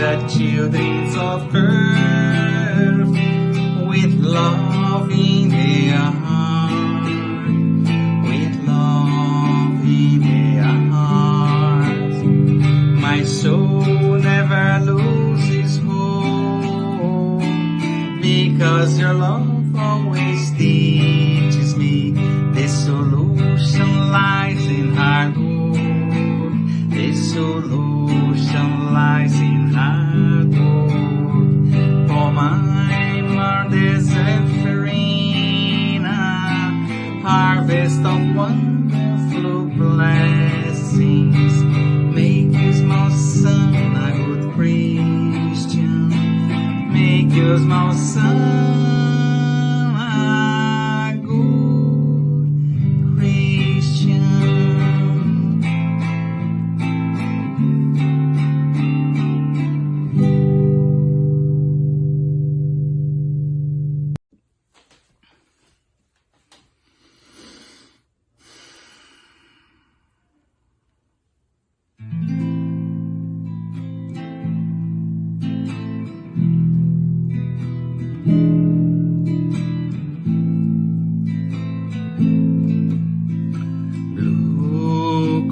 the children of earth with love in their heart, with love in their hearts. My soul never loses hope, because your love always teaches me the solution lies in hard work. The solution lies in hard work. For my Lord is offering a harvest of wonderful blessings. Make you, small son, a good Christian. Make you, small son,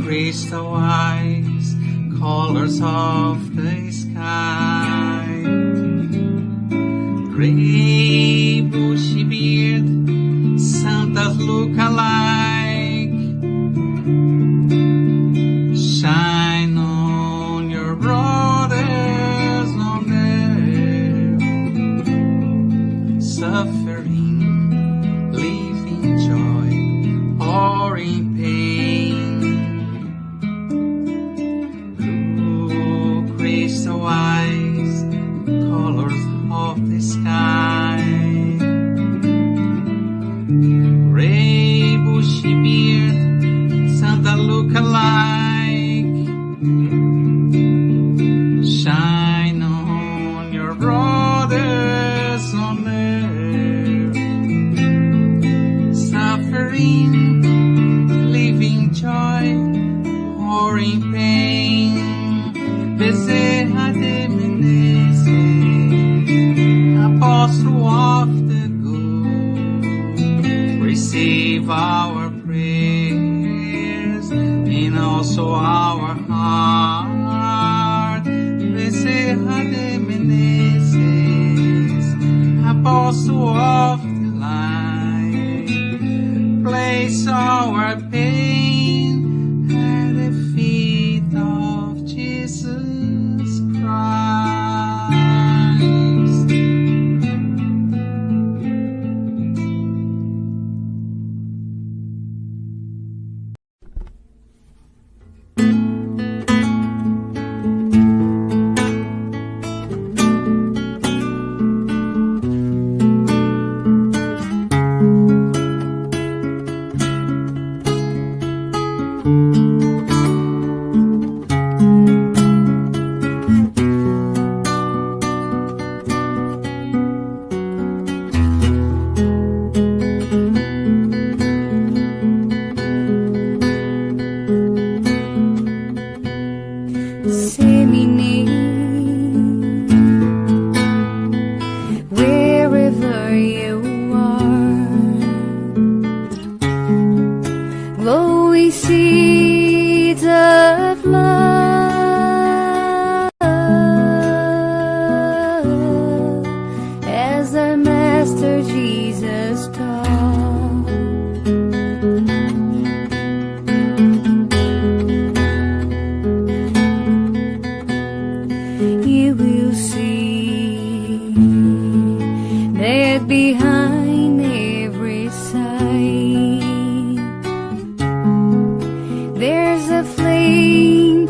crystal eyes, colors of the sky, gray bushy beard, Santa's look alike. Shine on your brothers on earth, suffering, living joy, or in pain. Crystal eyes, colors of the sky, gray bushy beard, Santa look alike. Shine on your brothers on earth, suffering, living joy, or in pain. Bezerra de Menezes, Apostle of the good, receive our prayers and also our heart. Bezerra de Menezes, Apostle of the light, place our pain at the feet of Jesus Christ. Wherever you are, glowing seeds of love, as our Master Jesus taught. You will see that behind every sight there's a flame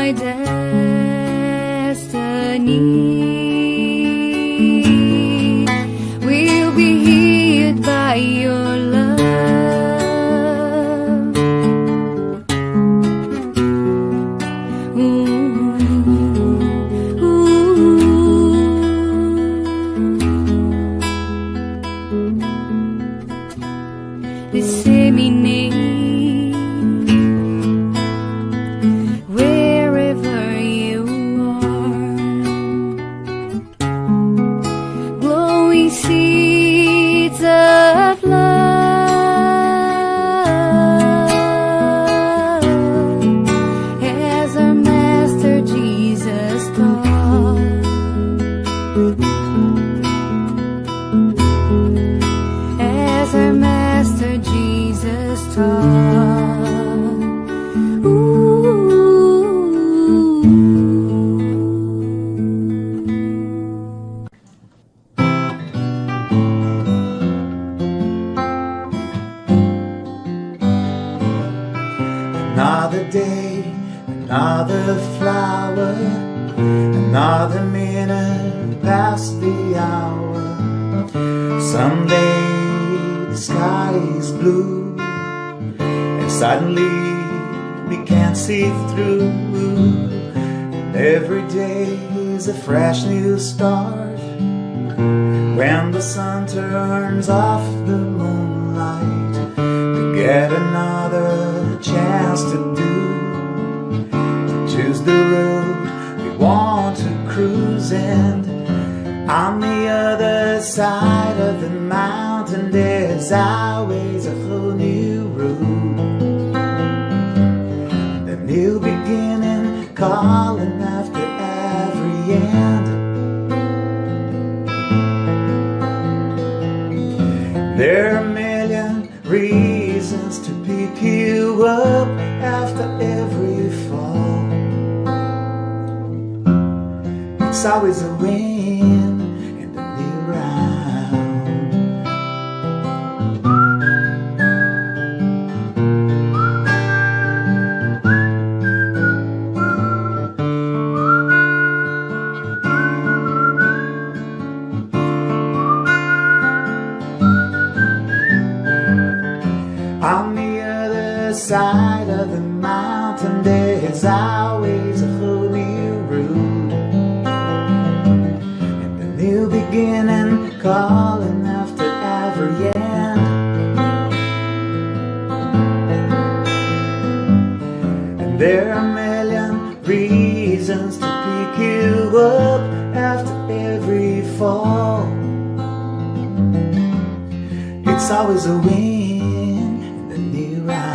my destiny will be hid by your love. Disseminate wherever you are, glowing seeds of love, as our Master Jesus taught. As our Master Jesus taught. Another day, another flower, another minute past the hour. Someday the sky is blue, and suddenly we can't see through. And every day is a fresh new start, when the sun turns off the moonlight. We get another chance to choose the road we want to cruise. And on the other side of the mountain, there's always a whole new road, the new beginning calling after every end. There are a million reasons to pick you up after every fall. It's always a win in the new round. On the other side of the mountain, there's always a whole new road, and the new beginning calling after every end. And there are a million reasons to pick you up after every fall. It's always a win in the new round.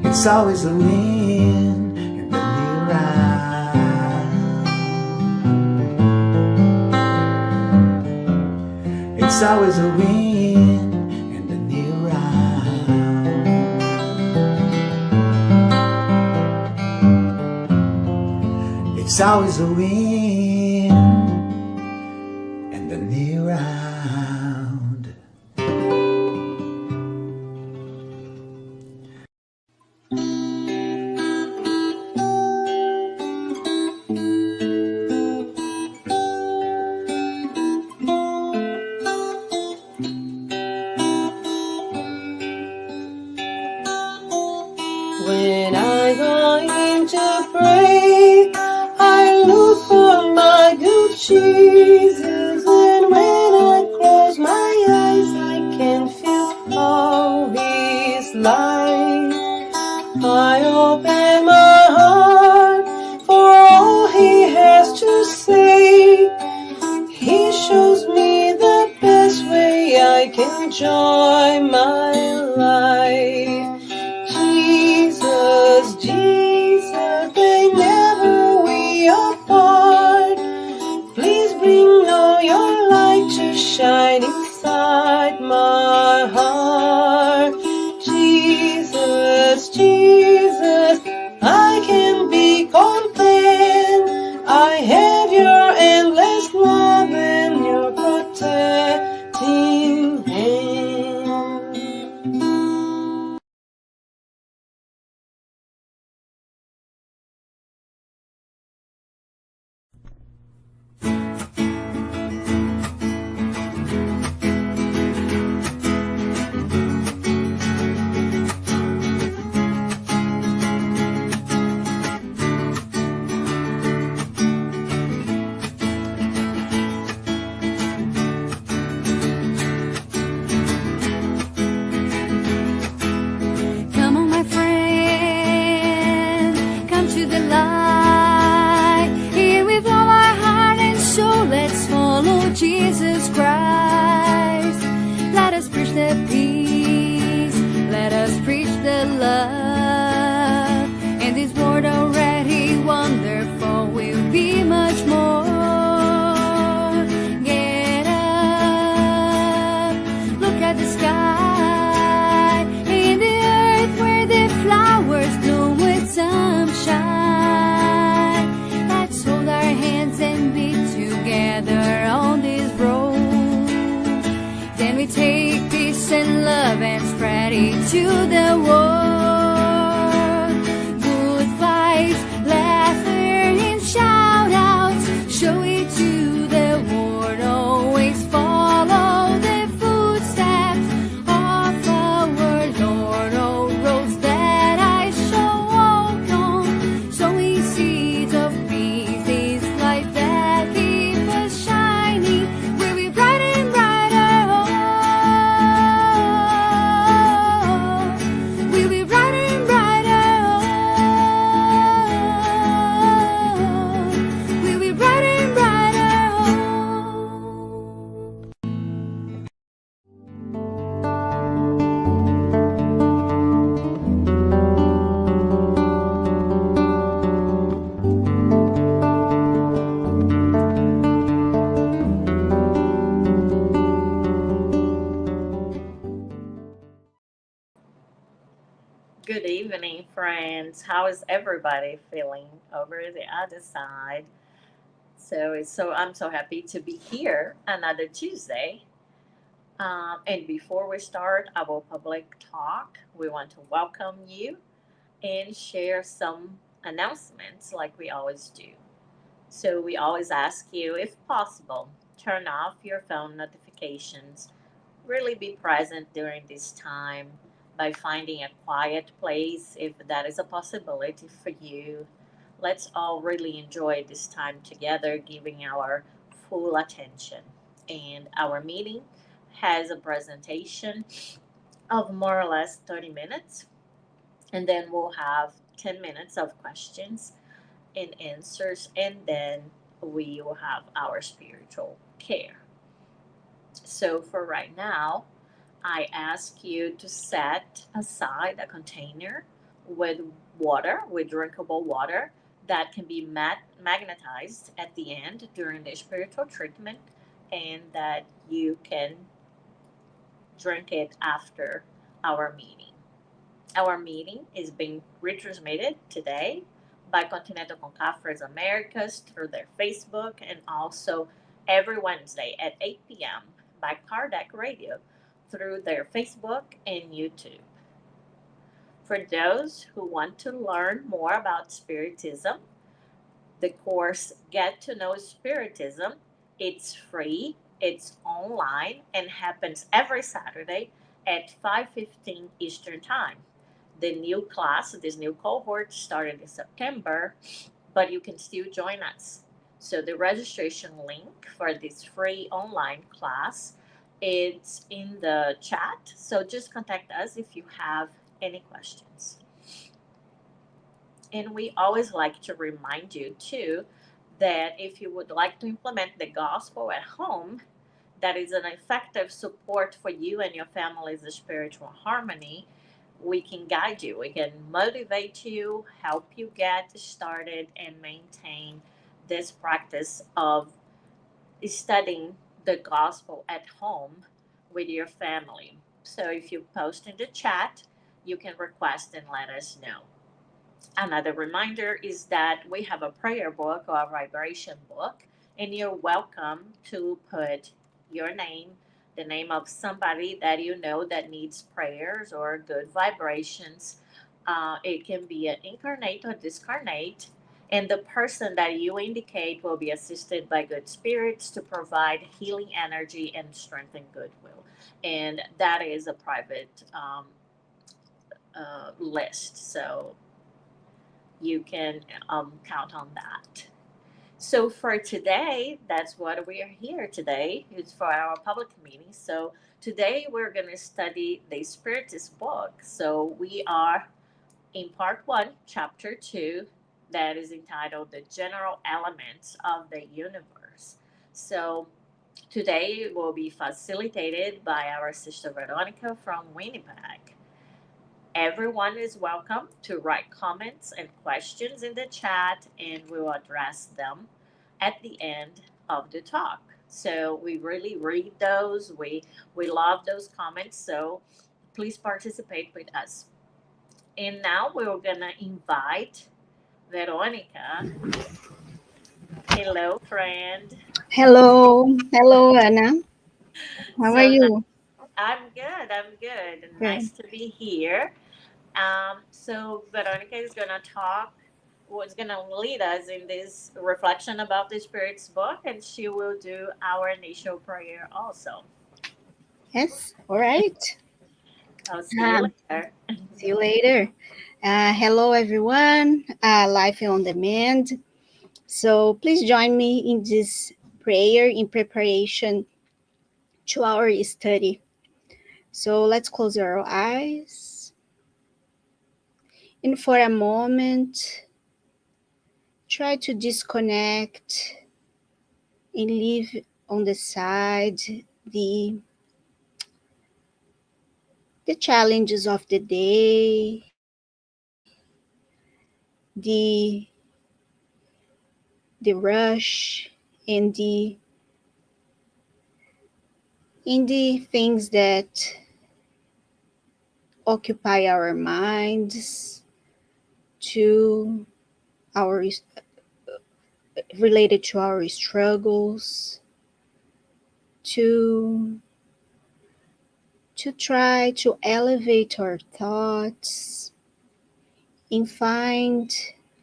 It's always a win in the new round. It's always a win in the new round. It's always a win in the new round. When I go in to pray, I look for my good Jesus. And when I close my eyes, I can feel all His light. I open my heart for all He has to say. He shows me the best way I can enjoy my life. Jesus, Jesus, they never we apart. Please bring all your light to shine inside my heart. Jesus, Jesus, I can be content. I have your endless love and your protecting hand. love. And this world already wonderful will be much more. Get up, look at the sky, and the earth where the flowers bloom with sunshine. Let's hold our hands and be together on this road. Then we take peace and love and spread it to the world. Good vibes, laughter and shout outs, show it to the world. Always follow the footsteps of our Lord. All roads that I shall walk on, sowing seeds of peace. This light that keep us shining will be bright and brighter. We'll be bright and brighter. We'll be bright and brighter. Good evening, friends. How is everybody feeling over the other side? I'm so happy to be here another Tuesday. And before we start our public talk, we want to welcome you and share some announcements like we always do. So we always ask you, if possible, turn off your phone notifications. Really be present during this time by finding a quiet place if that is a possibility for you. Let's all really enjoy this time together, giving our full attention. And our meeting has a presentation of more or less 30 minutes, and then we'll have 10 minutes of questions and answers, and then we will have our spiritual care. So for right now, I ask you to set aside a container with water, with drinkable water that can be magnetized at the end during the spiritual treatment, and that you can drink it after our meeting. Our meeting is being retransmitted today by Continental Conference Americas through their Facebook, and also every Wednesday at 8 p.m. by Kardec Radio through their Facebook and YouTube. For those who want to learn more about Spiritism, the course Get to Know Spiritism, it's free, it's online, and happens every Saturday at 5:15 Eastern Time. The new class, this new cohort started in September, but you can still join us. So the registration link for this free online class, it's in the chat. So just contact us if you have any questions. And we always like to remind you too that if you would like to implement the gospel at home, that is an effective support for you and your family's spiritual harmony, we can guide you, we can motivate you, help you get started and maintain this practice of studying the gospel at home with your family. So if you post in the chat, you can request and let us know. Another reminder is that we have a prayer book or a vibration book, and you're welcome to put your name, the name of somebody that you know that needs prayers or good vibrations. It can be an incarnate or discarnate, and the person that you indicate will be assisted by good spirits to provide healing energy and strength and goodwill. And that is a private list, so you can count on that. So for today, that's what we are here today. It's for our public meeting. So today we're going to study the Spiritist book. So we are in part 1, chapter 2, that is entitled The General Elements of the Universe. So today will be facilitated by our sister Veronica from Winnipeg. Everyone is welcome to write comments and questions in the chat, and we will address them at the end of the talk. So we really read those. We love those comments. So please participate with us. And now we're gonna invite Veronica. Hello, friend. Hello, hello, Anna. How are So you? I'm good. I'm good. Good. Nice to be here. So Veronica is gonna talk. Was gonna lead us in this reflection about the Spirit's book, and she will do our initial prayer also. Yes. All right. I'll see you Um, later. See you later. Hello, everyone. Life on demand. So please join me in this prayer in preparation to our study. So let's close our eyes, and for a moment, try to disconnect and leave on the side the the challenges of the day, the the rush, and the things that occupy our minds to our related to our struggles, to try to elevate our thoughts and find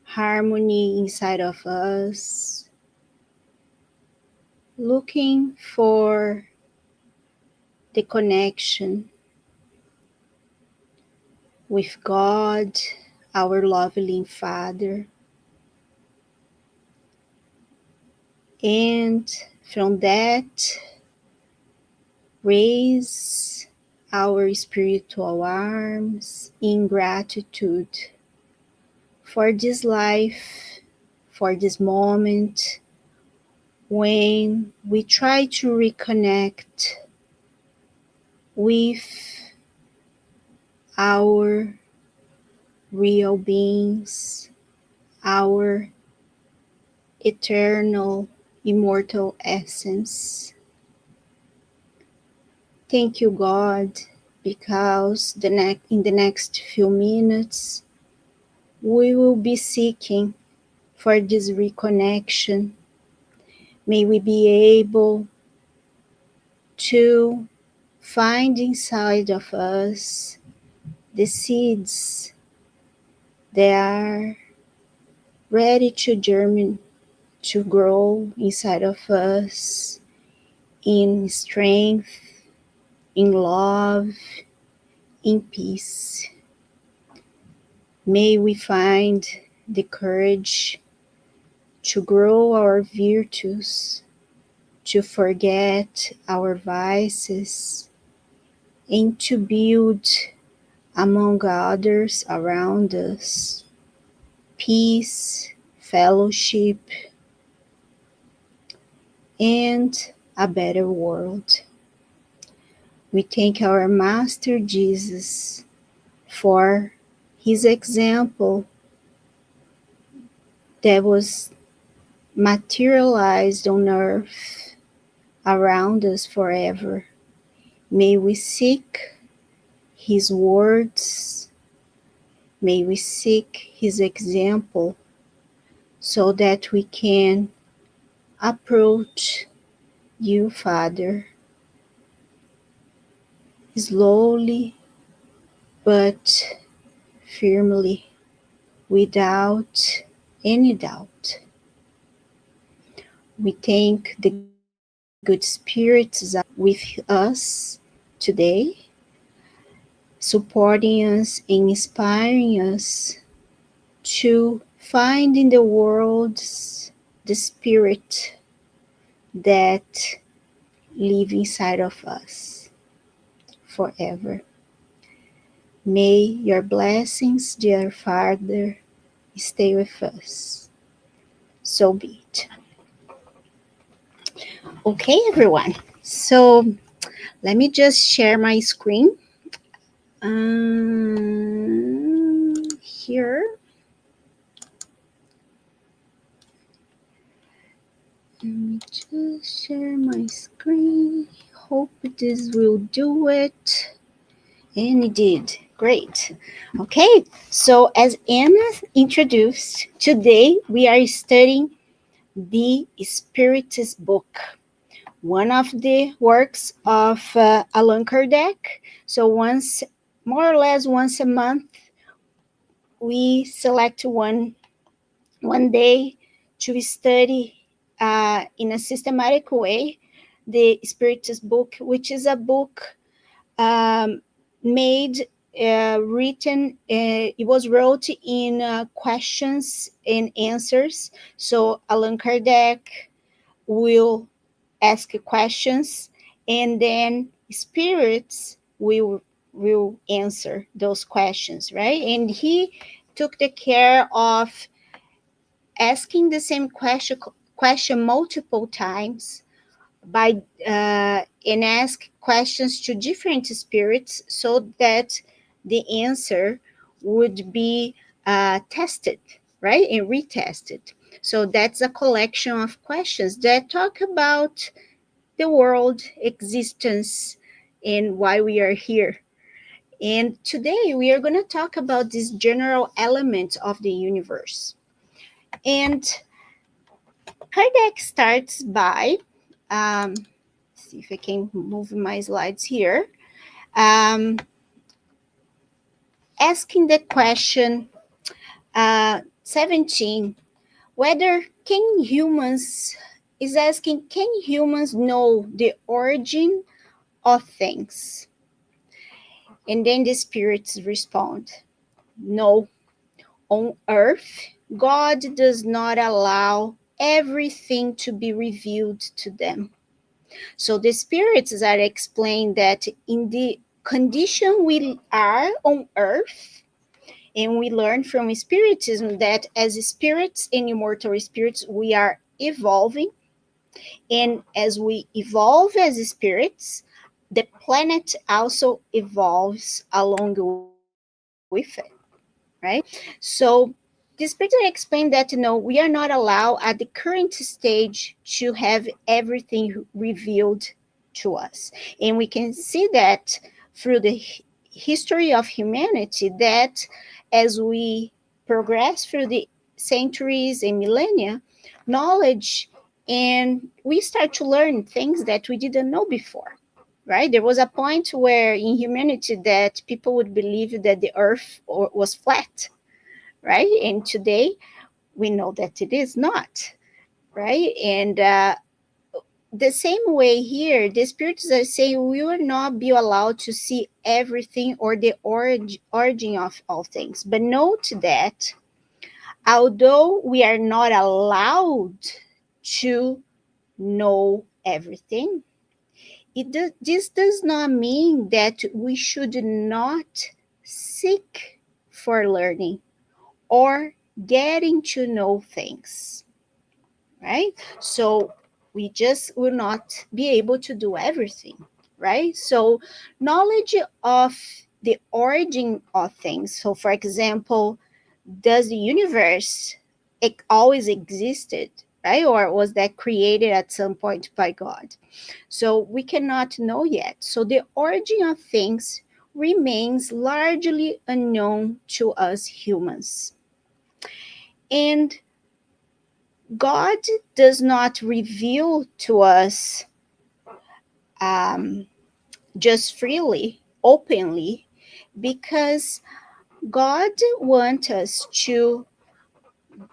harmony inside of us, looking for the connection with God, our lovely Father. And from that, raise our spiritual arms in gratitude for this life, for this moment when we try to reconnect with our real beings, our eternal, immortal essence. Thank you, God, because in the next few minutes, we will be seeking for this reconnection. May we be able to find inside of us the seeds that are ready to germinate, to grow inside of us in strength, in love, in peace. May we find the courage to grow our virtues, to forget our vices, and to build among others around us peace, fellowship, and a better world. We thank our Master Jesus for his example that was materialized on earth around us forever. May we seek his words, may we seek his example so that we can approach you, Father, slowly but firmly, without any doubt. We thank the good spirits with us today, supporting us and inspiring us to find in the world the spirit that live inside of us forever. May your blessings, dear Father, stay with us. So be it. Okay, everyone. So let me just share my screen Here, let me just share my screen. Hope this will do it. And it did. Great. Okay, so as Anna introduced, today we are studying the Spiritist book, one of the works of Allan Kardec. So more or less once a month, we select one day to study in a systematic way the Spiritist book, which is a book um, made written it was wrote in questions and answers. So Allan Kardec will ask questions, and then spirits will answer those questions, right? And he took the care of asking the same question multiple times by and ask questions to different spirits so that the answer would be tested, right, and retested. So that's a collection of questions that talk about the world, existence, and why we are here. And today we are going to talk about this general element of the universe. And Kardec starts by, see if I can move my slides here, um, asking the question 17, whether can humans, is asking, can humans know the origin of things? And then the spirits respond, no. On earth, God does not allow everything to be revealed to them. So the spirits are explained that in the condition we are on earth, and we learn from Spiritism that as spirits and immortal spirits, we are evolving. And as we evolve as spirits, the planet also evolves along with it, right? So the spirits explain that we are not allowed at the current stage to have everything revealed to us. And we can see that through the history of humanity, that as we progress through the centuries and millennia, knowledge, and we start to learn things that we didn't know before, right? There was a point where in humanity that people would believe that the earth was flat, right? And today we know that it is not, right? And the same way here, the spirits are saying we will not be allowed to see everything or the origin of all things. But note that although we are not allowed to know everything, this does not mean that we should not seek for learning or getting to know things, right? So we just will not be able to do everything, right? So knowledge of the origin of things. So for example, does the universe always existed, right? Or was that created at some point by God? So we cannot know yet. So the origin of things remains largely unknown to us humans. And God does not reveal to us um, just freely, openly, because God wants us to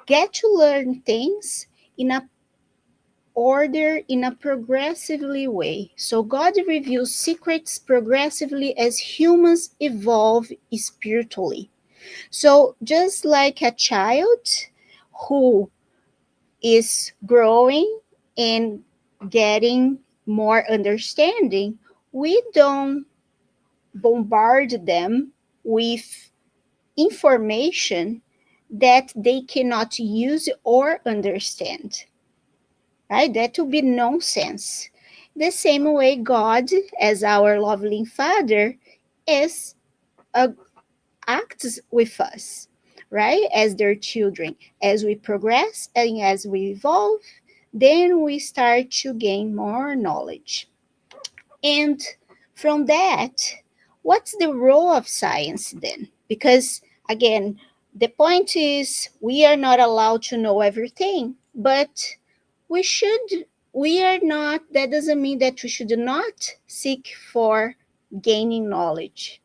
get to learn things in a order, in a progressively way. So God reveals secrets progressively as humans evolve spiritually. So just like a child who is growing and getting more understanding, we don't bombard them with information that they cannot use or understand, right? That would be nonsense. The same way God, as our loving Father, is uh, acts with us, right? As their children. As we progress and as we evolve, then we start to gain more knowledge. And from that, what's the role of science then? Because again, the point is we are not allowed to know everything, but we should, we are not, that doesn't mean that we should not seek for gaining knowledge.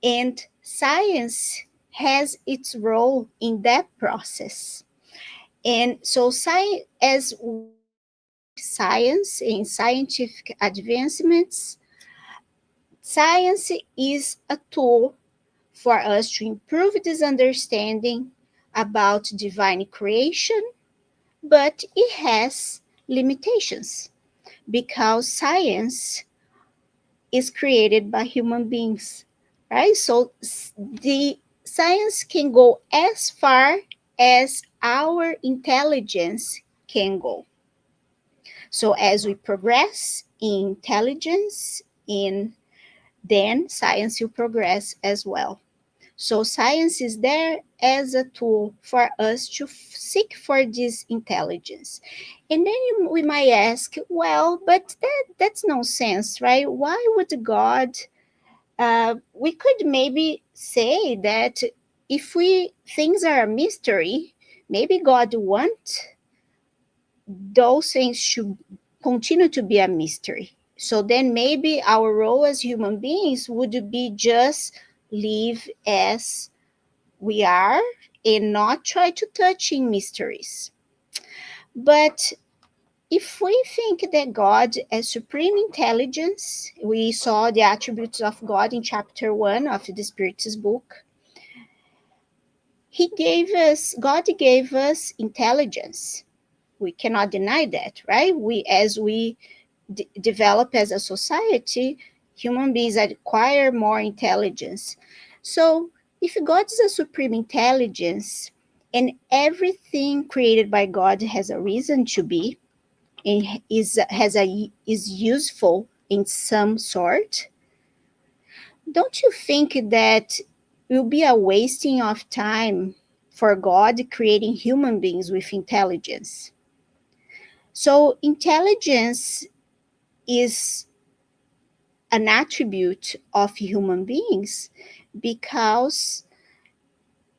And science has its role in that process. And so, as we seek science and scientific advancements, science is a tool for us to improve this understanding about divine creation, but it has limitations because science is created by human beings, right? So the science can go as far as our intelligence can go. So as we progress in intelligence, in then science will progress as well. So science is there as a tool for us to seek for this intelligence. And then we might ask, well, but that's nonsense, right? Why would God, we could maybe say that if we things are a mystery, maybe God want those things should continue to be a mystery. So then maybe our role as human beings would be just live as we are and not try to touch in mysteries. But if we think that God as supreme intelligence, we saw the attributes of God in chapter 1 of the Spiritist book. God gave us intelligence. We cannot deny that, right? As we develop as a society, human beings acquire more intelligence. So, if God is a supreme intelligence and everything created by God has a reason to be and is useful in some sort, don't you think that it will be a wasting of time for God creating human beings with intelligence? So, intelligence is an attribute of human beings because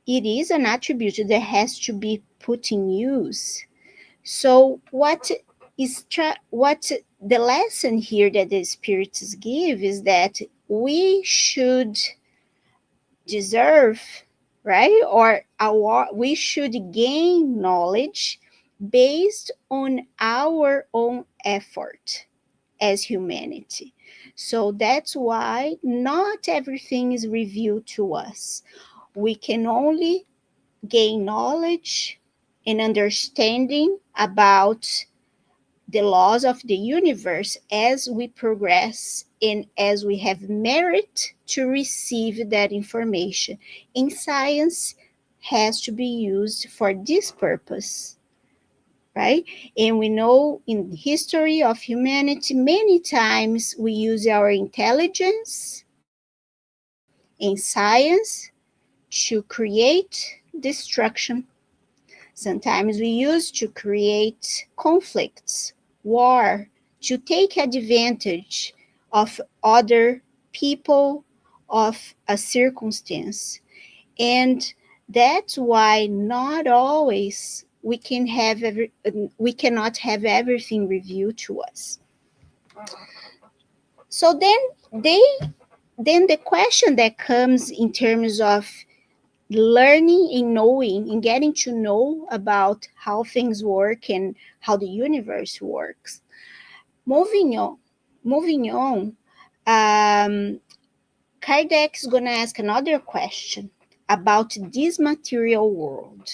it is an attribute that has to be put in use. So what the lesson here that the spirits give is that we should deserve, right? We should gain knowledge based on our own effort as humanity. So that's why not everything is revealed to us. We can only gain knowledge and understanding about the laws of the universe as we progress and as we have merit to receive that information. In science has to be used for this purpose, right? And we know in the history of humanity, many times we use our intelligence in science to create destruction. Sometimes we use to create conflicts, war, to take advantage of other people, of a circumstance. And that's why not always we cannot have everything revealed to us. So then the question that comes in terms of learning and knowing and getting to know about how things work and how the universe works. Moving on, moving on, um, Kardec is going to ask another question about this material world.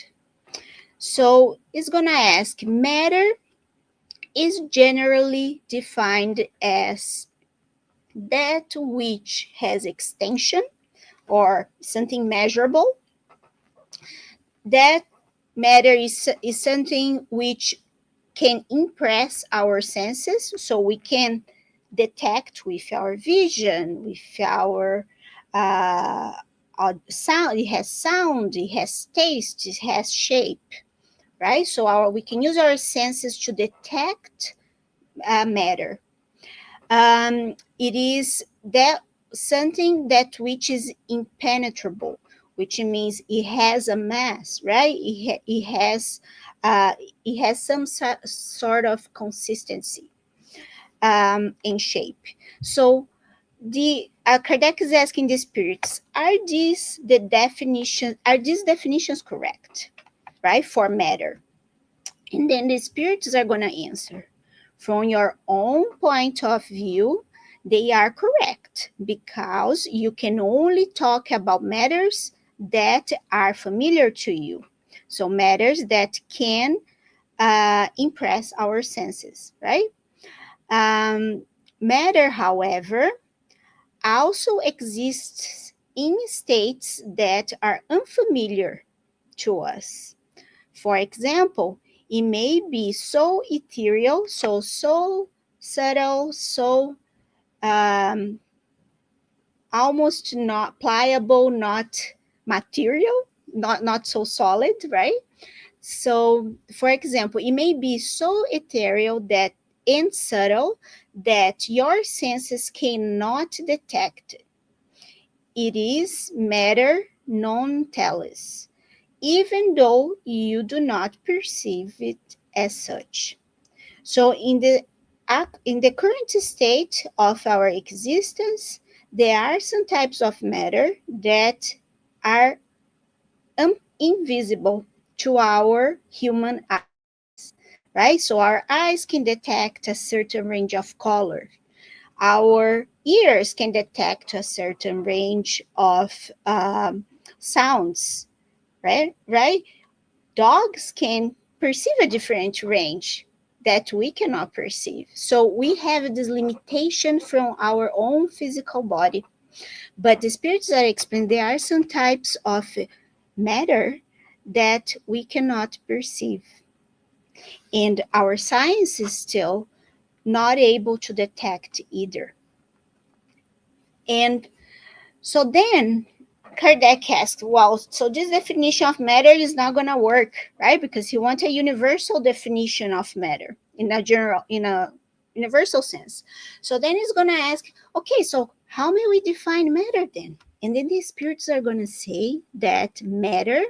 So it's going to ask, matter is generally defined as that which has extension or something measurable. That matter is something which can impress our senses, so we can detect with our vision, with our uh, sound, it has sound, it has taste, it has shape, right? So we can use our senses to detect matter. It is that something that which is impenetrable, which means it has a mass, right? Uh, it has some sort of consistency in shape. So the Kardec is asking the spirits, are these definitions correct, right, for matter? And then the spirits are going to answer. From your own point of view, they are correct because you can only talk about matters that are familiar to you. So, matters that can impress our senses, right? Um, Matter, however, also exists in states that are unfamiliar to us. For example, it may be so ethereal, so subtle, so um, almost not pliable, not material, not so solid, right? So, for example, it may be so ethereal that and subtle that your senses cannot detect. It is matter non tellus, even though you do not perceive it as such. So, in the current state of our existence, there are some types of matter that are invisible to our human eyes, right? So, our eyes can detect a certain range of color. Our ears can detect a certain range of sounds, right? Right? Dogs can perceive a different range that we cannot perceive. So we have this limitation from our own physical body. But the spirits that explain there are some types of matter that we cannot perceive. And our science is still not able to detect either. And so then Kardec asked, well, so this definition of matter is not going to work, right? Because he wants a universal definition of matter in a universal sense. So then he's going to ask, okay, so how may we define matter then? And then the spirits are going to say that matter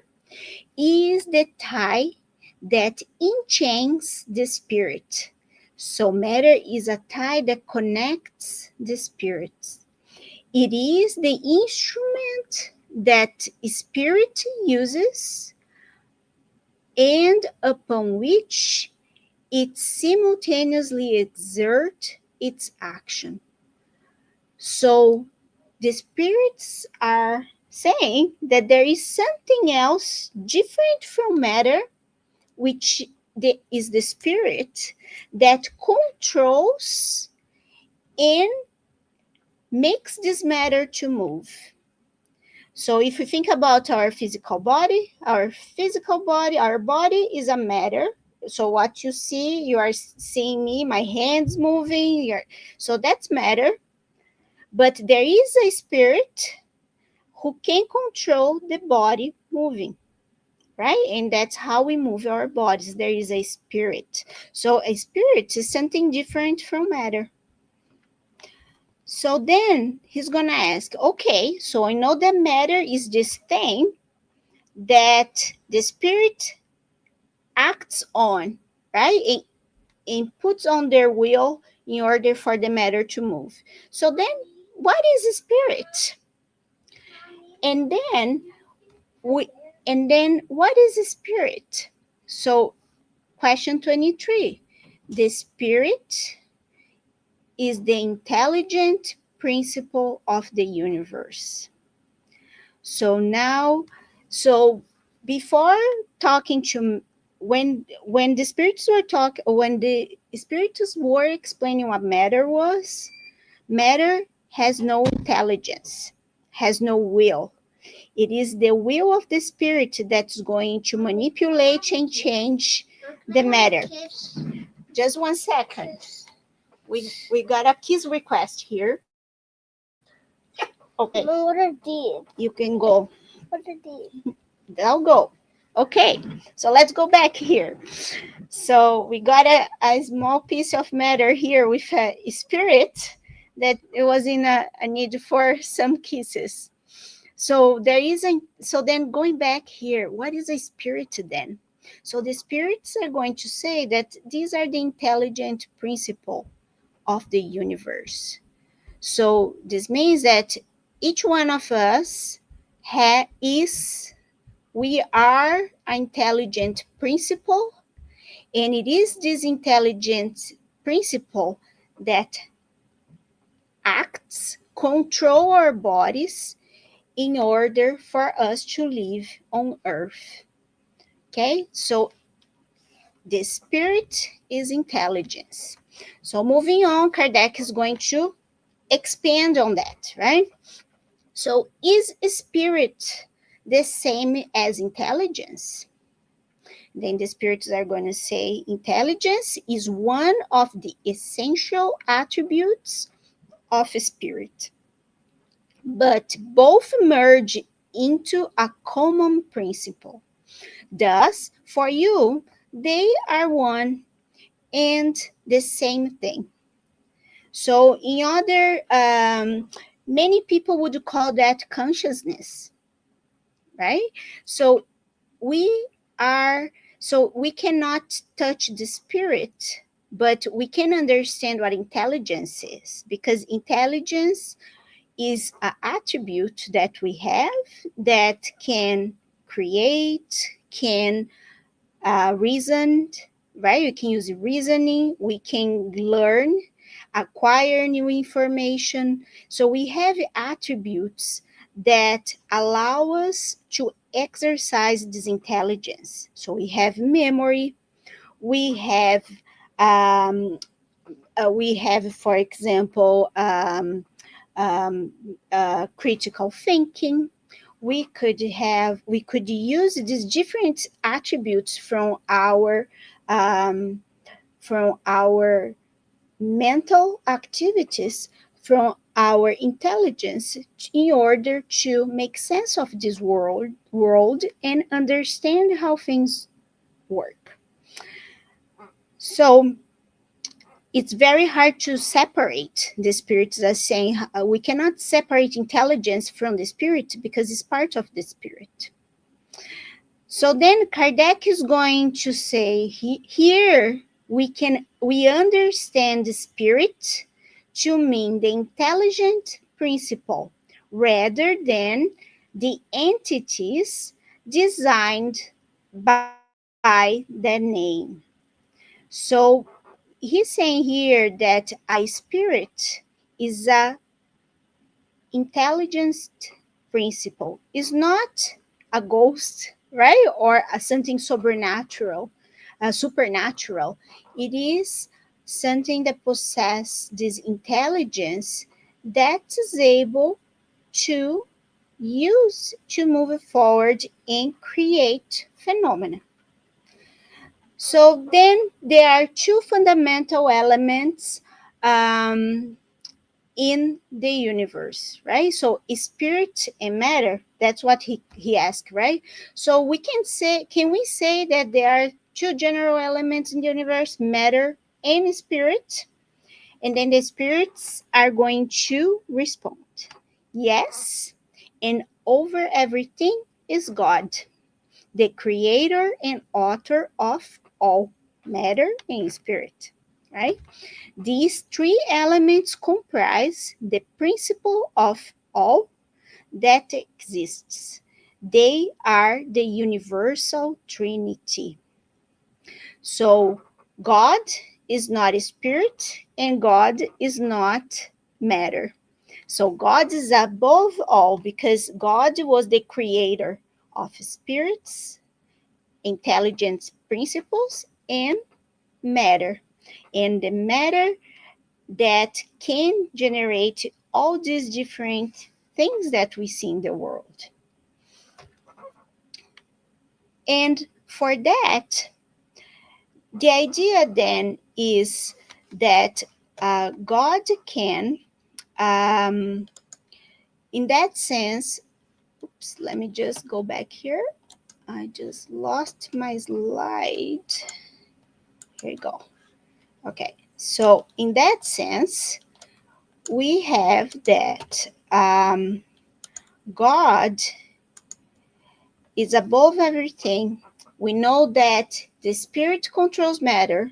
is the tie that enchains the spirit. So matter is a tie that connects the spirits. It is the instrument that spirit uses and upon which it simultaneously exerts its action. So the spirits are saying that there is something else different from matter, which is the spirit that controls and makes this matter to move. So if we think about our body is a matter. So what you see, you are seeing me, my hands moving, so that's matter. But there is a spirit who can control the body moving, right? And that's how we move our bodies. There is a spirit. So a spirit is something different from matter. So then he's gonna ask, okay, so I know that matter is this thing that the spirit acts on, right? And puts on their will in order for the matter to move. So then, what is a spirit? And then we what is a spirit? So question 23. The spirit is the intelligent principle of the universe. So now, so before talking to when the spirits were explaining what matter was, matter has no intelligence, has no will. It is the will of the spirit that's going to manipulate and change the matter. Just 1 second. We got a kiss request here. Okay, Mom, what are these? you can go. What are these? I'll go. Okay, so let's go back here. So we got a small piece of matter here with a spirit that it was in a need for some kisses. So there isn't. So then going back here, what is a spirit then? So the spirits are going to say that these are the intelligent principle of the universe. So this means that each one of us is we are an intelligent principle, and it is this intelligent principle that acts, control our bodies in order for us to live on earth. Okay, so the spirit is intelligence. So moving on, Kardec is going to expand on that, right? So is spirit the same as intelligence? Then the spirits are going to say intelligence is one of the essential attributes of spirit, but both merge into a common principle. Thus, for you, they are one and the same thing. So, in other, many people would call that consciousness, right? So, we are, so we cannot touch the spirit, but we can understand what intelligence is, because intelligence is an attribute that we have that can create, can reason, right? We can use reasoning, we can learn, acquire new information. So we have attributes that allow us to exercise this intelligence. So we have memory, we have for example, um, critical thinking. We could use these different attributes um, from our mental activities, from our intelligence, in order to make sense of this world and understand how things work. So it's very hard to separate the spirits, as saying we cannot separate intelligence from the spirit because it's part of the spirit. So then Kardec is going to say here we understand the spirit to mean the intelligent principle rather than the entities designed by the name. So he's saying here that a spirit is a intelligence principle. Is not a ghost, right? Or something supernatural. It is something that possesses this intelligence that is able to use to move forward and create phenomena. So then there are two fundamental elements um, in the universe, right? So spirit and matter, that's what he asked, right? So can we say that there are two general elements in the universe, matter and spirit? And then the spirits are going to respond, yes. And over everything is God, the creator and author of all matter and spirit, right? These three elements comprise the principle of all that exists. They are the universal Trinity. So, God is not a spirit and God is not matter. So, God is above all because God was the creator of spirits, intelligence principles, and matter. And the matter that can generate all these different things that we see in the world. And for that, the idea then is that God can um, In that sense, oops, let me just go back here. I just lost my slide. Here you go. Okay, so in that sense, we have that God is above everything. We know that the spirit controls matter,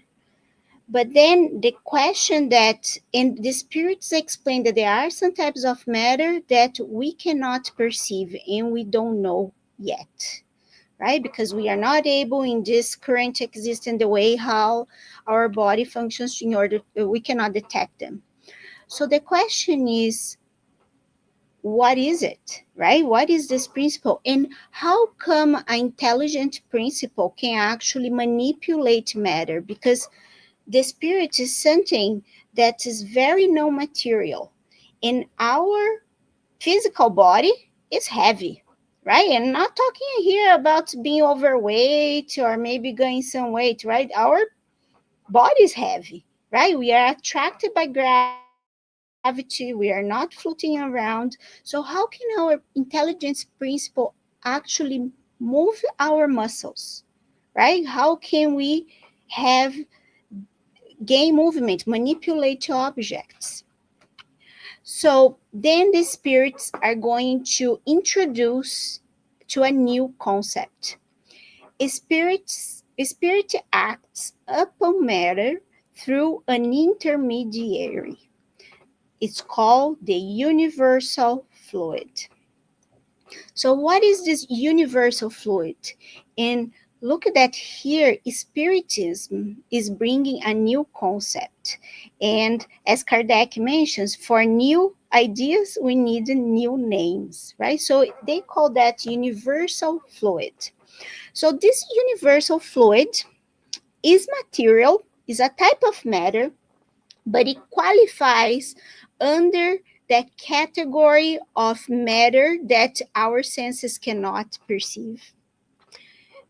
but then the question that, and the spirits explain that there are some types of matter that we cannot perceive and we don't know yet, right? Because we are not able in this current existence the way how our body functions in order, we cannot detect them. So the question is, what is it, right? What is this principle? And how come an intelligent principle can actually manipulate matter? Because the spirit is something that is very non-material. And our physical body is heavy, right? And not talking here about being overweight or maybe gaining some weight, right? Our body is heavy, right? We are attracted by gravity. We are not floating around. So how can our intelligence principle actually move our muscles, right? How can we have gain movement, manipulate objects? So then the spirits are going to introduce to a new concept. Spirit acts upon matter through an intermediary. It's called the universal fluid. So what is this universal fluid? And look at that here, Spiritism is bringing a new concept. And as Kardec mentions, for new ideas, we need new names, right? So they call that universal fluid. So this universal fluid is material, is a type of matter, but it qualifies under that category of matter that our senses cannot perceive.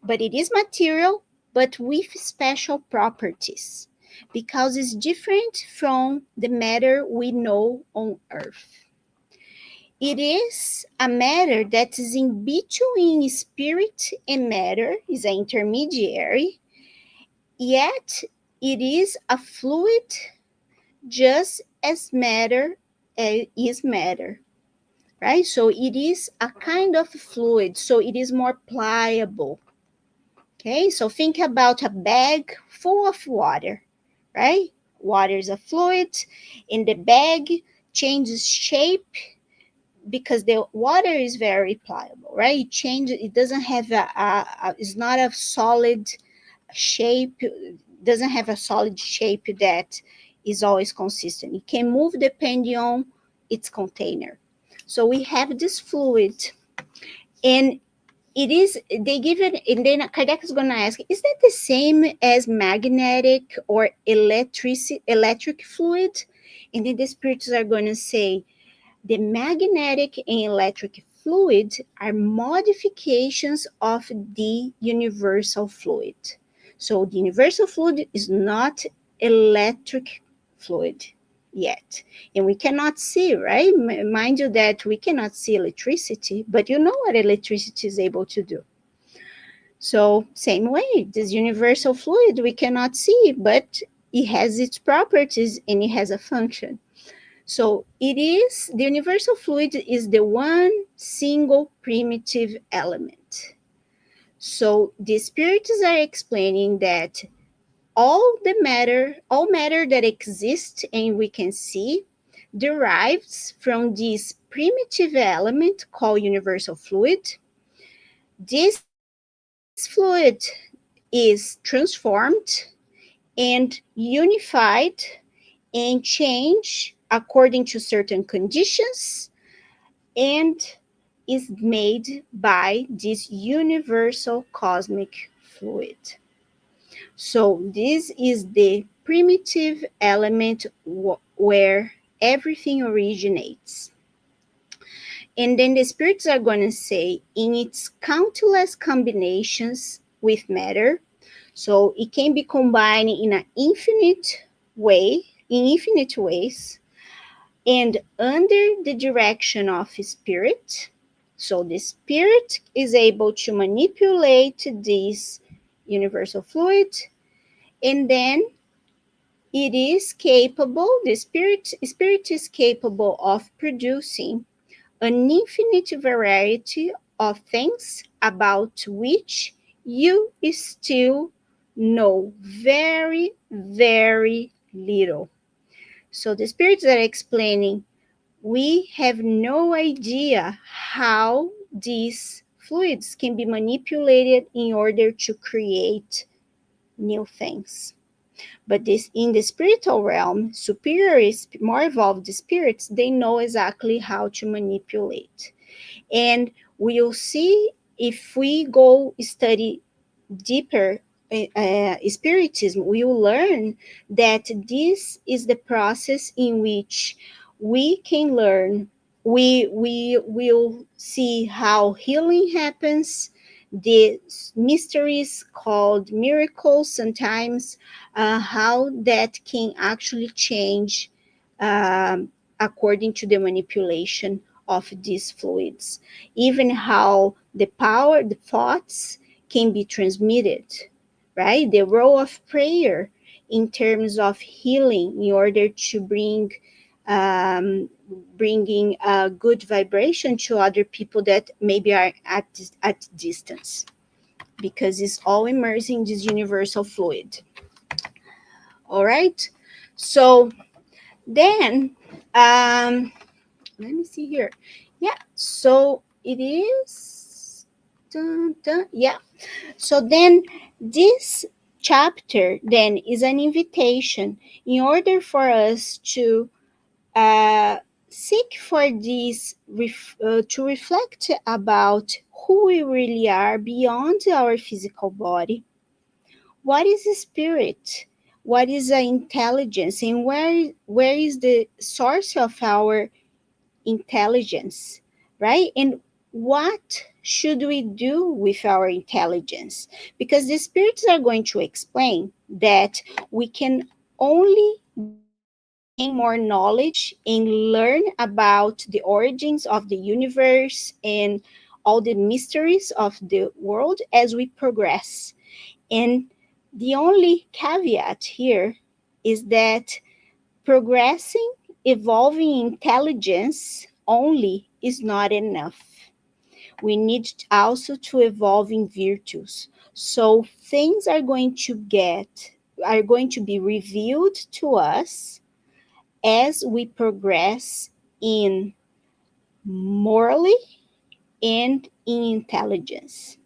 But it is material, but with special properties, because it's different from the matter we know on Earth. It is a matter that is in between spirit and matter, is an intermediary, yet it is a fluid just as matter is matter, right? So it is a kind of fluid, so it is more pliable. Okay, so think about a bag full of water, right? Water is a fluid, and the bag changes shape because the water is very pliable, right? It changes, it doesn't have it's not a solid shape, doesn't have a solid shape that is always consistent. It can move depending on its container. So we have this fluid, and it is, they give it, and then Kardec is going to ask, is that the same as magnetic or electric fluid? And then the spirits are going to say, the magnetic and electric fluid are modifications of the universal fluid. So the universal fluid is not electric fluid yet. And we cannot see, right? Mind you that we cannot see electricity, but you know what electricity is able to do. So same way, this universal fluid we cannot see, but it has its properties and it has a function. So it is, the universal fluid is the one single primitive element. So the spirits are explaining that all matter that exists and we can see derives from this primitive element called universal fluid. This fluid is transformed and unified and changed according to certain conditions and is made by this universal cosmic fluid. So this is the primitive element where everything originates. And then the spirits are going to say, in its countless combinations with matter, so it can be combined in an infinite way, in infinite ways, and under the direction of spirit. So the spirit is able to manipulate this universal fluid, and then it is capable, the spirit is capable of producing an infinite variety of things about which you still know very, very little. So the spirits are explaining, we have no idea how these fluids can be manipulated in order to create new things. But this, in the spiritual realm, superior, more evolved spirits, they know exactly how to manipulate. And we'll see, if we go study deeper spiritism, we will learn that this is the process in which we can learn. We will see how healing happens, the mysteries called miracles sometimes, how that can actually change according to the manipulation of these fluids, even how the power, the thoughts can be transmitted, right? The role of prayer in terms of healing in order to um, bringing a good vibration to other people that maybe are at distance, because it's all immersed in this universal fluid. All right. So then, let me see here. Yeah. So it is. Dun, dun, yeah. So then this chapter then is an invitation in order for us to uh, seek for this, to reflect about who we really are beyond our physical body. What is a spirit? What is an intelligence? And where is the source of our intelligence, right? And what should we do with our intelligence? Because the spirits are going to explain that we can only gain more knowledge and learn about the origins of the universe and all the mysteries of the world as we progress. And the only caveat here is that progressing, evolving intelligence only is not enough. We need also to evolve in virtues. So things are going to be revealed to us as we progress in morally and in intelligence,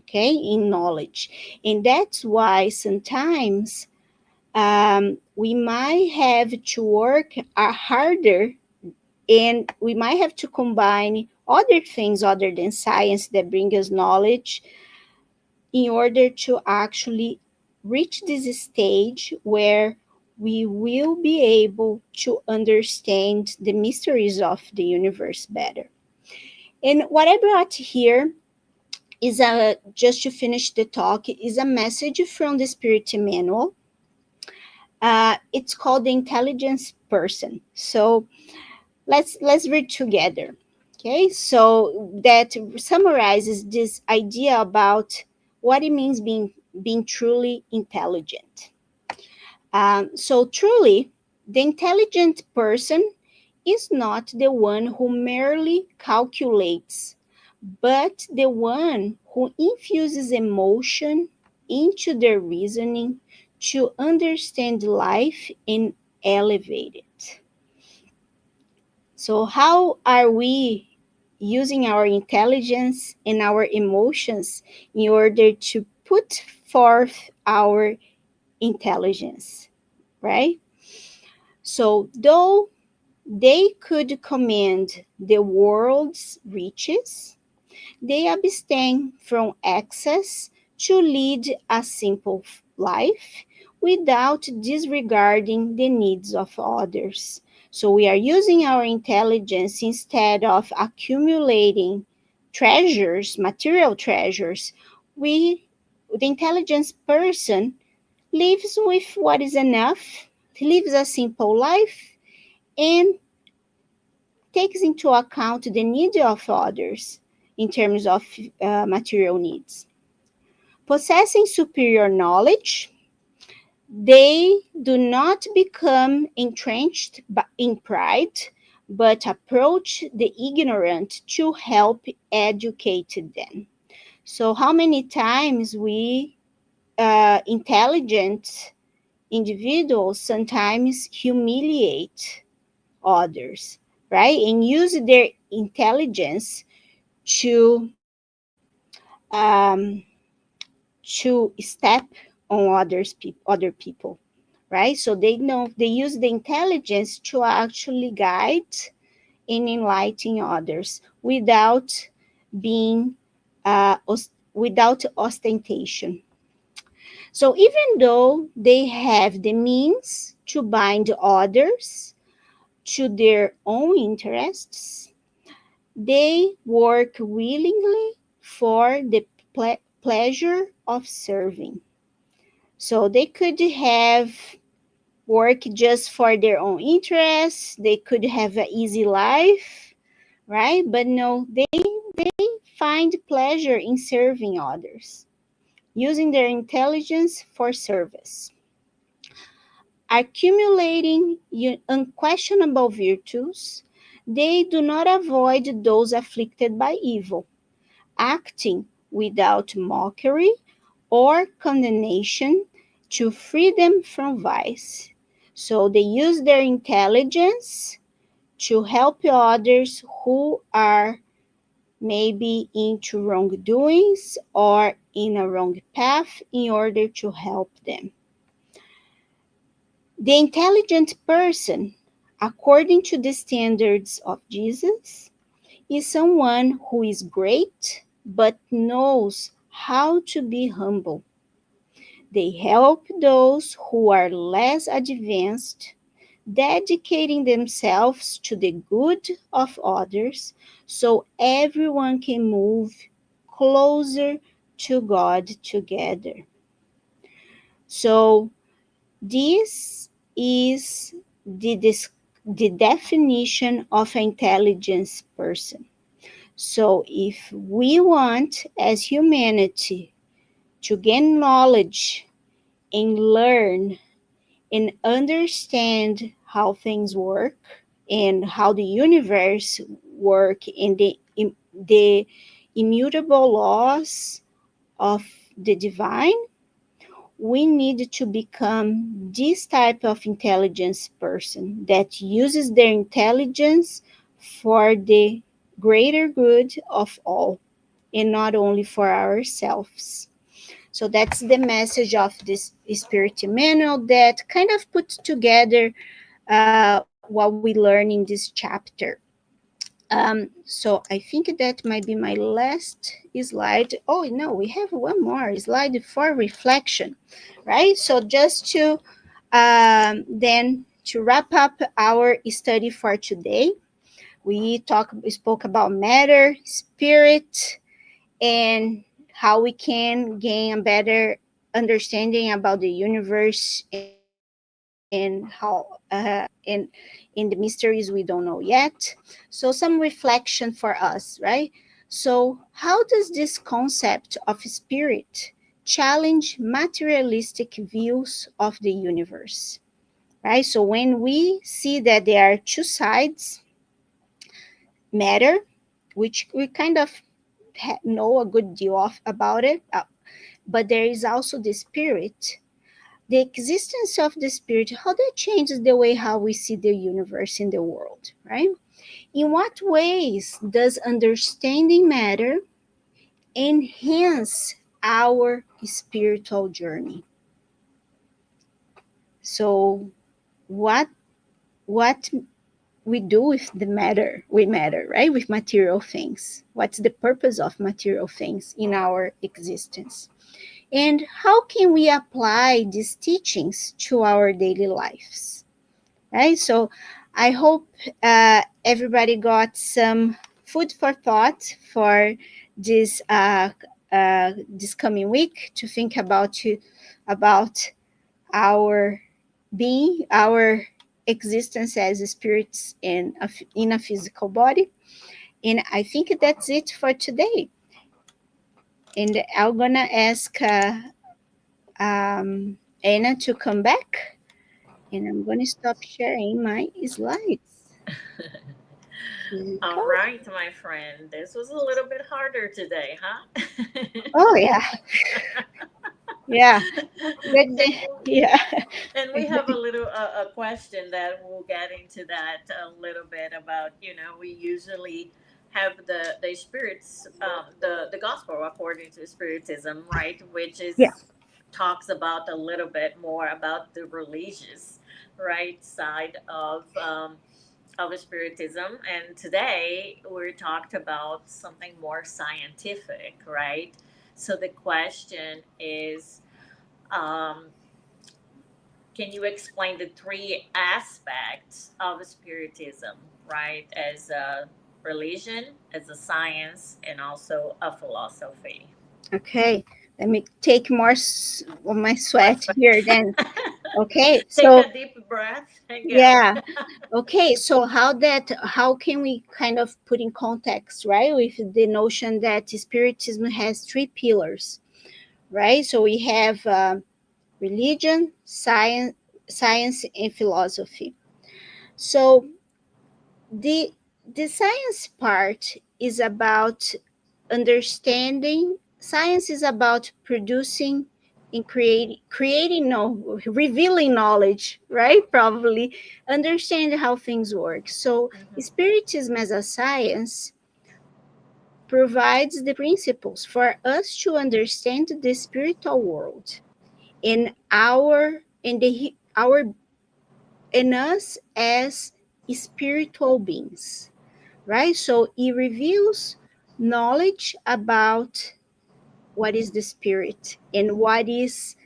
okay, in knowledge. And that's why sometimes we might have to work harder, and we might have to combine other things other than science that bring us knowledge in order to actually reach this stage where we will be able to understand the mysteries of the universe better. And what I brought here is just to finish the talk, is a message from the Spirit Manual. It's called the Intelligence Person. So let's read together. Okay, so that summarizes this idea about what it means being truly intelligent. So truly, the intelligent person is not the one who merely calculates, but the one who infuses emotion into their reasoning to understand life and elevate it. So, how are we using our intelligence and our emotions in order to put forth our intelligence, right? So, though they could command the world's riches, they abstain from excess to lead a simple life without disregarding the needs of others. So we are using our intelligence instead of accumulating treasures, material treasures. The intelligent person, lives with what is enough, lives a simple life, and takes into account the need of others in terms of material needs. Possessing superior knowledge, they do not become entrenched in pride, but approach the ignorant to help educate them. So, how many times we intelligent individuals sometimes humiliate others, right? And use their intelligence to um, to step on other people, right? So they know they use the intelligence to actually guide and enlighten others without being without ostentation. So even though they have the means to bind others to their own interests, they work willingly for the pleasure of serving. So they could have work just for their own interests, they could have an easy life, right? But no, they find pleasure in serving others, using their intelligence for service. Accumulating unquestionable virtues, they do not avoid those afflicted by evil, acting without mockery or condemnation to free them from vice. So they use their intelligence to help others who are maybe into wrongdoings or in a wrong path in order to help them. The intelligent person, according to the standards of Jesus, is someone who is great but knows how to be humble. They help those who are less advanced, dedicating themselves to the good of others so everyone can move closer to God together. So, this is the definition of an intelligence person. So, if we want as humanity to gain knowledge and learn and understand how things work and how the universe work and the immutable laws of the divine, we need to become this type of intelligence person that uses their intelligence for the greater good of all and not only for ourselves. So that's the message of this spirit manual that kind of puts together what we learn in this chapter. So I think that might be my last slide. Oh no, we have one more slide for reflection, right? So just to then to wrap up our study for today, we spoke about matter, spirit, and how we can gain a better understanding about the universe and how in the mysteries we don't know yet. So some reflection for us, right? So how does this concept of spirit challenge materialistic views of the universe, right? So when we see that there are two sides, matter, which we kind of know a good deal of about it, but there is also the spirit. The existence of the spirit, how that changes the way how we see the universe in the world, right? In what ways does understanding matter enhance our spiritual journey? So what we do with the matter, with matter, right? With material things. What's the purpose of material things in our existence? And how can we apply these teachings to our daily lives? Right? So I hope everybody got some food for thought for this coming week to think about our being, our existence as spirits in a physical body. And I think that's it for today. And I'm gonna ask Anna to come back, and I'm gonna stop sharing my slides. Here we All go. right, my friend. This was a little bit harder today, huh? Oh yeah, yeah, but and yeah, and we have a little a question that we'll get into that a little bit about. We usually have the spirits, the gospel according to Spiritism, right? Which yeah, is talks about a little bit more about the religious, right, side of Spiritism. And today we talked about something more scientific, right? So the question is, um, can you explain the three aspects of Spiritism, right? As a religion, as a science, and also a philosophy. okay. Let me take more of my sweat here then. Okay, Take so a deep breath and go. yeah, okay, so how can we kind of put in context, right, with the notion that spiritism has three pillars, right? So we have religion, science, and philosophy. So the the science part is about understanding. Science is about producing and creating no revealing knowledge, right? Probably understand how things work. So Mhm. spiritism as a science provides the principles for us to understand the spiritual world in our in us as spiritual beings, right? So it reveals knowledge about what is the spirit and what is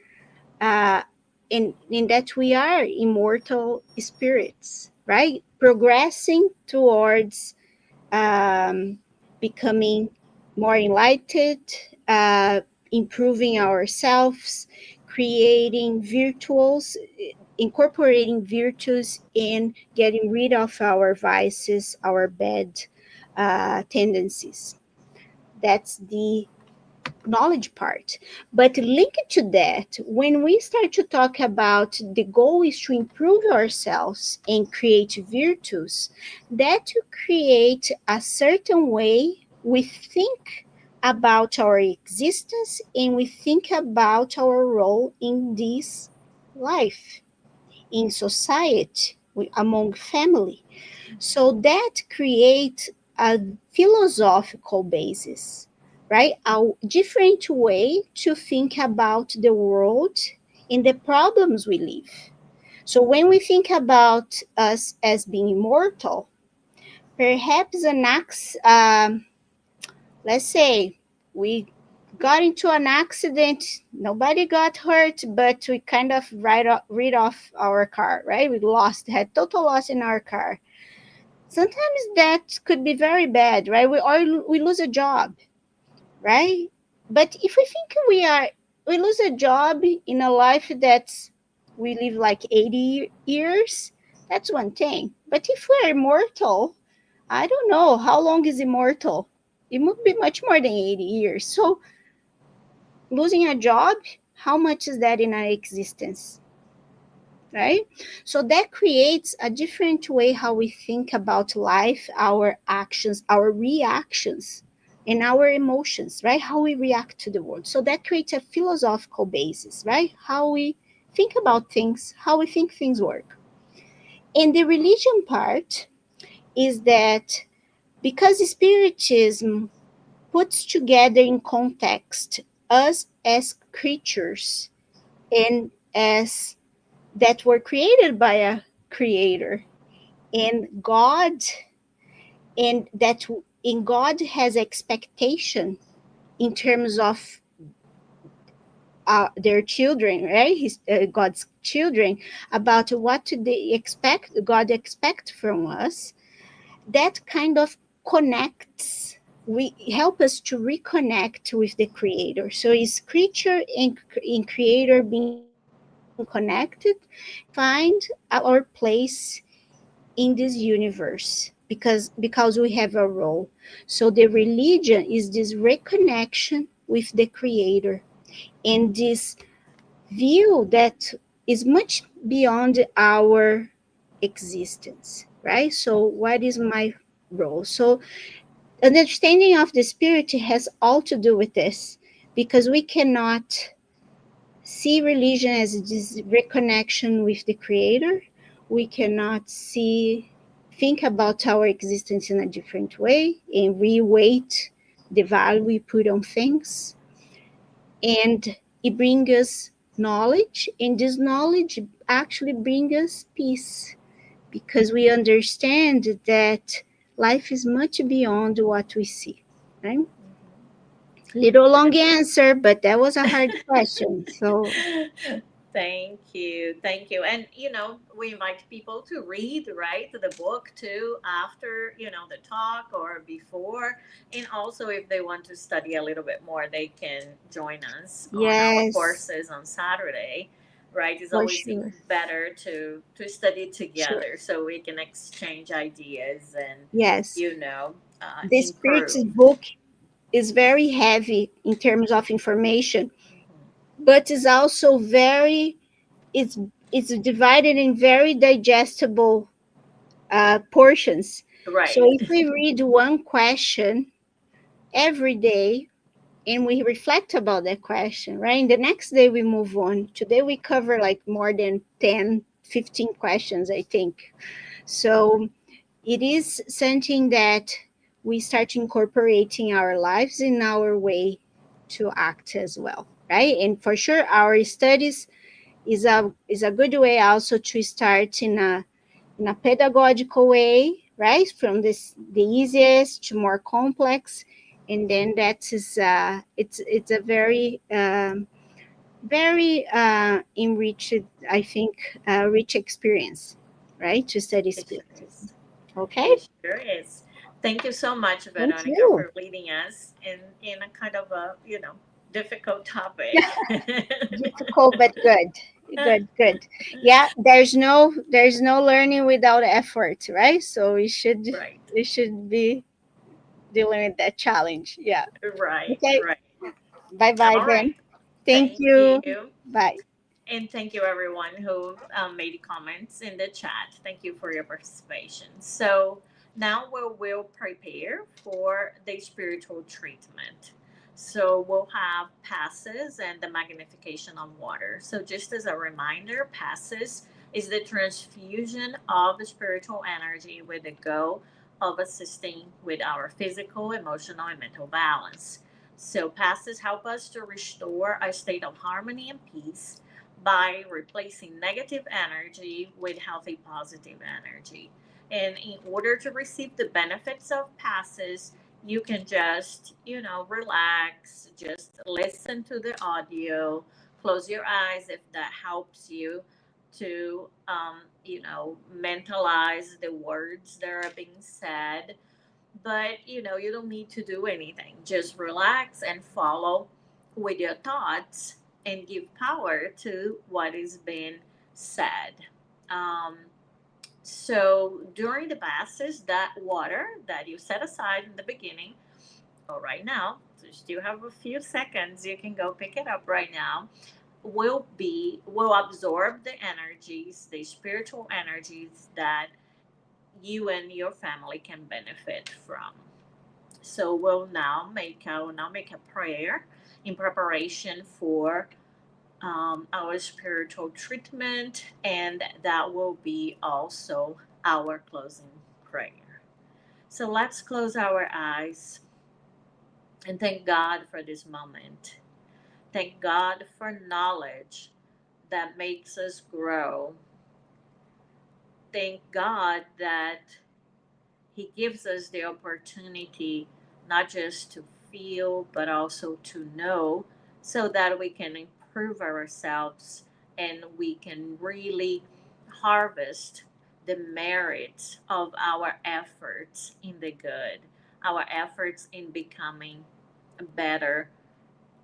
uh in that we are immortal spirits, right? Progressing towards um becoming more enlightened, uh improving ourselves, creating virtues, incorporating virtues, and getting rid of our vices, our bad tendencies. That's the knowledge part. But linked to that, when we start to talk about the goal is to improve ourselves and create virtues, that to create a certain way we think about our existence and we think about our role in this life, in society, among family. So that creates a philosophical basis, right? A different way to think about the world and the problems we live. So when we think about us as being immortal, perhaps let's say we got into an accident, nobody got hurt, but we kind of rid off our car, right? Had total loss in our car. Sometimes that could be very bad, right? We lose a job, right? But if we think we lose a job in a life that's we live like 80 years, that's one thing. But if we're immortal, I don't know how long is immortal. It would be much more than 80 years. So losing a job, how much is that in our existence? Right? So that creates a different way how we think about life, our actions, our reactions, and our emotions, right? How we react to the world. So that creates a philosophical basis, right? How we think about things, how we think things work. And the religion part is that because Spiritism puts together in context us as creatures and as that were created by a creator and God, and that in God has expectation in terms of their children, right? God's children, about what they expect, God expect from us. That kind of connects. We help us to reconnect with the Creator. So, is creature and creator being connected, find our place in this universe, because we have a role. So the religion is this reconnection with the creator, and this view that is much beyond our existence, right? So what is my role? So understanding of the spirit has all to do with this, because we cannot see religion as this reconnection with the creator. We cannot think about our existence in a different way and reweight the value we put on things. And it brings us knowledge, and this knowledge actually brings us peace, because we understand that life is much beyond what we see, right? Little long answer, but that was a hard question. So Thank you. Thank you. And, we invite people to read, right, the book too after, the talk or before. And also, if they want to study a little bit more, they can join us on our yes, courses on Saturday, right? It's for always sure. better to study Sure. together so we can exchange ideas and, Yes. The Spiritist improve. book is very heavy in terms of information, but is also very, it's it's divided in very digestible portions. So Right. if we read one question every day and we reflect about that question, right? And the next day we move on. Today we cover like more than 10, 15 questions, I think. So it is something that we start incorporating our lives in our way to act as well, right? And for sure our studies is a good way also to start in a pedagogical way, right? From the easiest to more complex, and then that is it's a very very enriched, I think, rich experience, right? To study It sure spiritism. is. Okay, It sure is. Thank you so much, thank Veronica, you. for leading us in a kind of a difficult topic. Difficult but good. Good. Yeah, there's no learning without effort, right? So Right, we should be dealing with that challenge. Yeah. right, Okay. right. Bye bye All then. right. Thank Thank you. you. Bye. And thank you, everyone who made comments in the chat. Thank you for your participation. So now we'll prepare for the spiritual treatment. So we'll have passes and the magnification of water. So just as a reminder, passes is the transfusion of the spiritual energy with the goal of assisting with our physical, emotional, and mental balance. So passes help us to restore a state of harmony and peace by replacing negative energy with healthy positive energy. And in order to receive the benefits of passes, you can just, relax, just listen to the audio, close your eyes if that helps you to, mentalize the words that are being said. But, you don't need to do anything. Just relax and follow with your thoughts and give power to what is being said. Um, so during the passes, that water that you set aside in the beginning, or right now, so you still have a few seconds, you can go pick it up right now, will absorb the energies, the spiritual energies that you and your family can benefit from. So I will now make a prayer in preparation for our spiritual treatment, and that will be also our closing prayer. So let's close our eyes and thank God for this moment. Thank God for knowledge that makes us grow. Thank God that He gives us the opportunity not just to feel, but also to know so that we can improve ourselves and we can really harvest the merits of our efforts in the good, our efforts in becoming better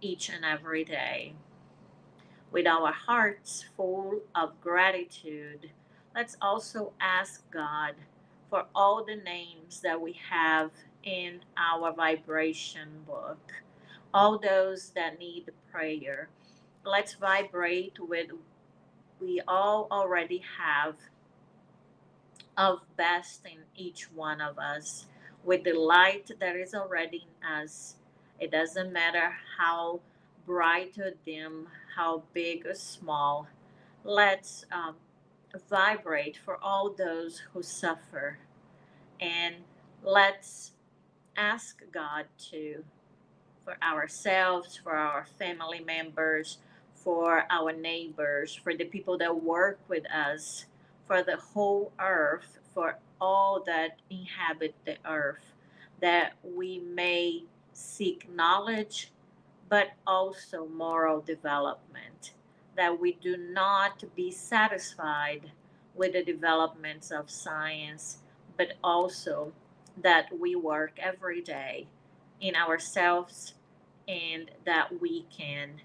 each and every day. With our hearts full of gratitude, let's also ask God for all the names that we have in our vibration book, all those that need prayer. Let's vibrate with we all already have of best in each one of us, with the light that is already in us. It doesn't matter how bright or dim, how big or small. Let's vibrate for all those who suffer, and let's ask God to for ourselves, for our family members, for our neighbors, for the people that work with us, for the whole earth, for all that inhabit the earth, that we may seek knowledge, but also moral development, that we do not be satisfied with the developments of science, but also that we work every day in ourselves and that we can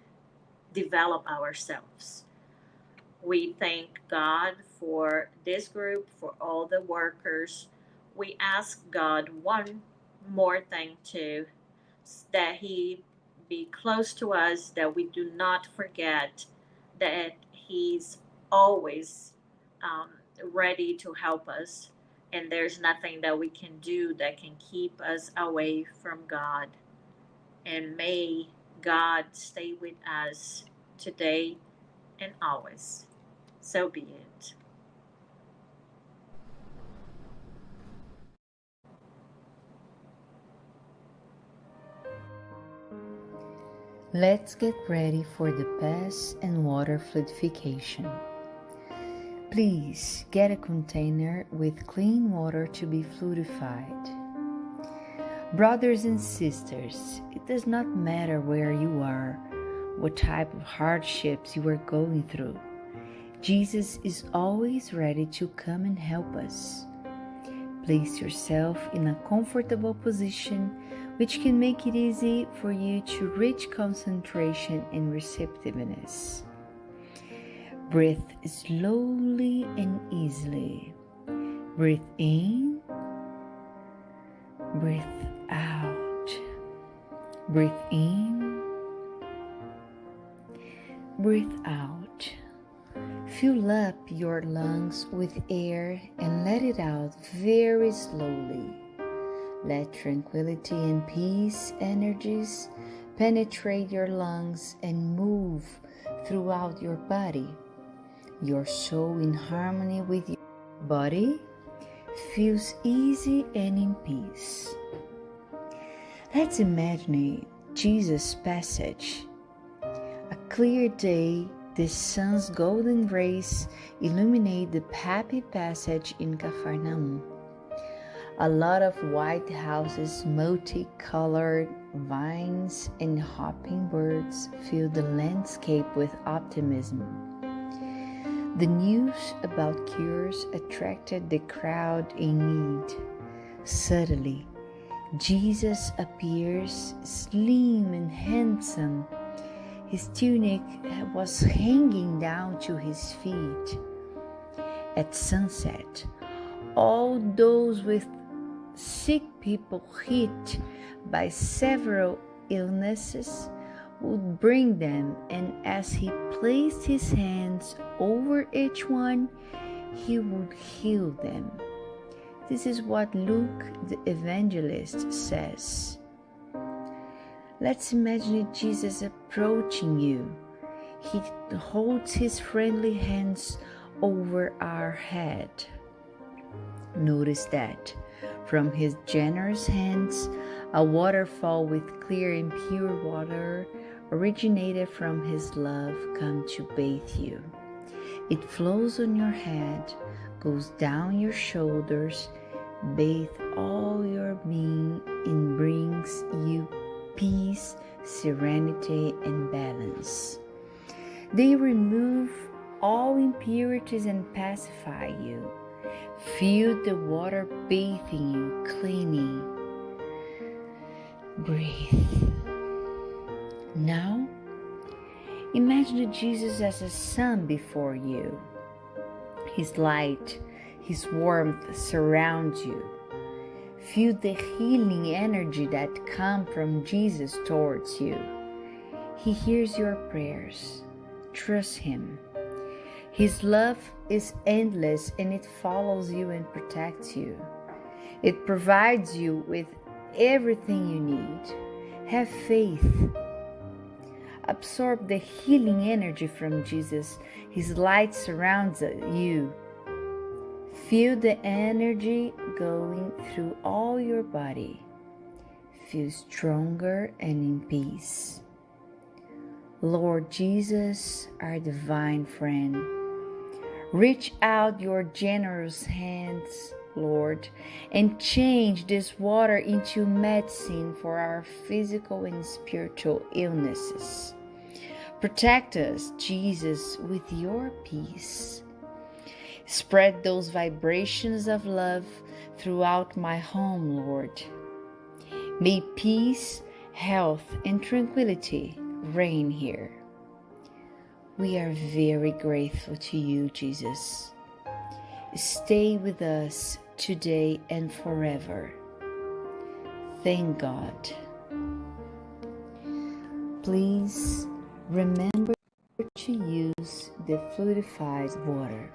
develop ourselves. We thank God for this group, for all the workers. We ask God one more thing too, that He be close to us, that we do not forget that He's always um, ready to help us, and there's nothing that we can do that can keep us away from God. And may God stay with us today and always. So be it. Let's get ready for the pass and water fluidification. Please get a container with clean water to be fluidified. Brothers and sisters, it does not matter where you are, what type of hardships you are going through. Jesus is always ready to come and help us. Place yourself in a comfortable position which can make it easy for you to reach concentration and receptiveness. Breathe slowly and easily. Breathe in, breathe out. Breathe in, breathe out. Fill up your lungs with air and let it out very slowly. Let tranquility and peace energies penetrate your lungs and move throughout your body. Your soul in harmony with your body feels easy and in peace. Let's imagine Jesus' passage. A clear day, the sun's golden rays illuminate the happy passage in Capharnaum. A lot of white houses, multicolored vines, and hopping birds fill the landscape with optimism. The news about cures attracted the crowd in need. Suddenly, Jesus appears slim and handsome. His tunic was hanging down to his feet. At sunset, all those with sick people hit by several illnesses would bring them, and as he placed his hands over each one, he would heal them. This is what Luke the evangelist says. Let's imagine Jesus approaching you. He holds his friendly hands over our head. Notice that from his generous hands, a waterfall with clear and pure water originated from his love come to bathe you. It flows on your head, goes down your shoulders, bathe all your being, and brings you peace, serenity, and balance. They remove all impurities and pacify you. Feel the water bathing you, cleaning. Breathe. Now, Imagine Jesus as a sun before you. His light, His warmth surrounds you. Feel the healing energy that comes from Jesus towards you. He hears your prayers. Trust Him. His love is endless and it follows you and protects you. It provides you with everything you need. Have faith. Absorb the healing energy from Jesus. His light surrounds you. Feel the energy going through all your body. Feel stronger and in peace. Lord Jesus, our divine friend, reach out your generous hands, Lord, and change this water into medicine for our physical and spiritual illnesses. Protect us, Jesus, with your peace. Spread those vibrations of love throughout my home, Lord. May peace, health, and tranquility reign here. We are very grateful to you, Jesus. Stay with us today and forever. Thank God. Please remember to use the fluidified water.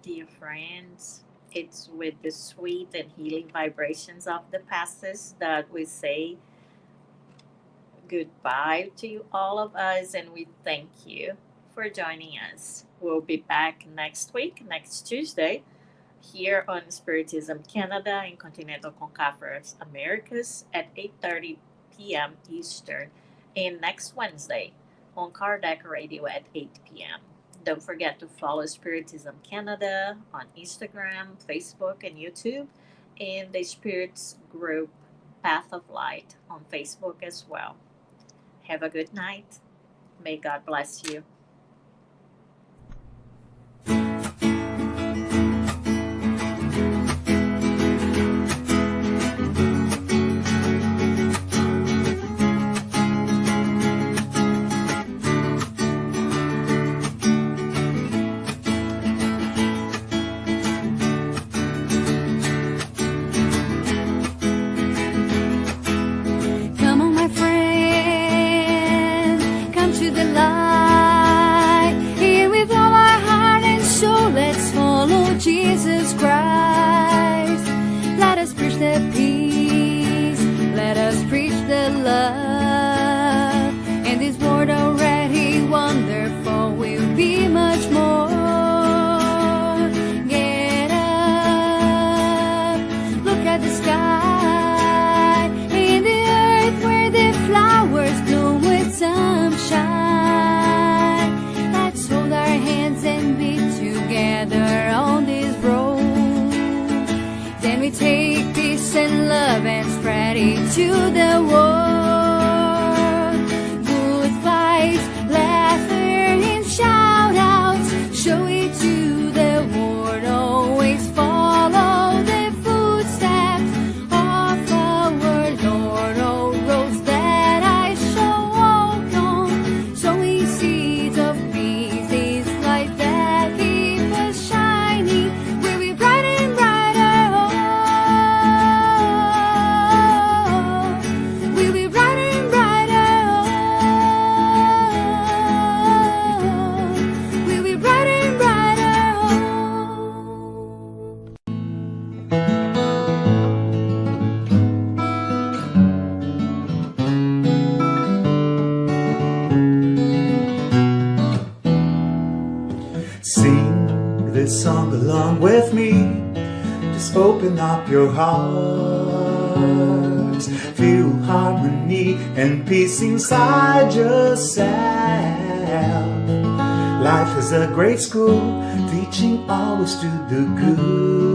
Dear friends, it's with the sweet and healing vibrations of the passes that we say goodbye to you, all of us, and we thank you for joining us. We'll be back next week, next Tuesday, here on Spiritism Canada and Continental Concaferous Americas at 8:30 p.m. Eastern, and next Wednesday on Kardec Radio at 8 p.m. Don't forget to follow Spiritism Canada on Instagram, Facebook, and YouTube, and the Spirits group Path of Light on Facebook as well. Have a good night. May God bless you. Jesus Christ, let us preach the peace, let us preach the love, and this world already wonderful will be much more. Get up, look at the sky, in the earth where the flowers bloom with sunshine. Let's hold our hands and be together on this road. Then we take peace and love and spread it to the world. Good vibes, laughter and shout outs, show it to the world. Always follow the footsteps of our Lord. All roads that I shall walk on, sowing seeds of peace. This light that keep us shining will be bright and brighter. Oh, will be bright and brighter. Oh, will be bright and brighter. Oh. Sing this song along with me. Just open up your hearts. Feel harmony and peace inside yourself. Life is a great school, teaching always to do good.